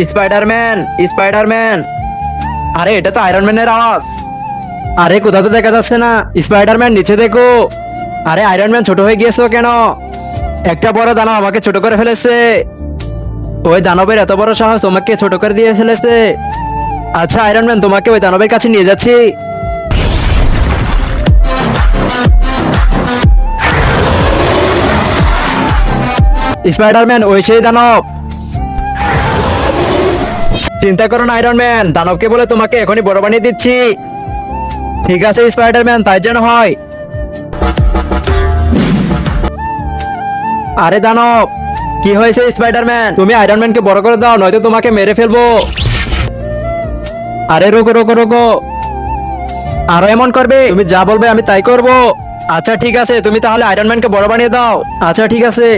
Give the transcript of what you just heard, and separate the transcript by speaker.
Speaker 1: Spiderman, Spiderman. আরে এটা তো আয়রন ম্যানের আওয়াজ। আরে কোথাও তো দেখা যাচ্ছে না। স্পাইডারম্যান নিচে দেখো। আরে আয়রন ম্যান ছোট হয়ে গিয়েছো কেন? একটা বড় দানব আমাকে ছোট করে ফেলেছে। ওই দানবের এত বড় সাহস তোমাকে ছোট করে দিয়ে ফেলেছে। আচ্ছা আয়রন ম্যান, তোমাকে ওই দানবের কাছে নিয়ে যাচ্ছি। স্পাইডারম্যান, ওই সেই দানব। চিন্তা করো না আয়রন ম্যান, দানবকে বলে তোমাকে এখনই বড় বানিয়ে দিচ্ছি। ঠিক আছে স্পাইডারম্যান, তাই যেন হয়। আরে দানব, কি হয়েছে স্পাইডারম্যান? তুমি আয়রন ম্যানকে বড় করে দাও, নয়তো তোমাকে মেরে ফেলবো। আরে রোকো রোকো রোকো, আরো এমন করবে? তুমি যা বলবে আমি তাই করব। আচ্ছা ঠিক আছে, তুমি তাহলে আয়রন ম্যানকে বড় বানিয়ে দাও। আচ্ছা ঠিক আছে।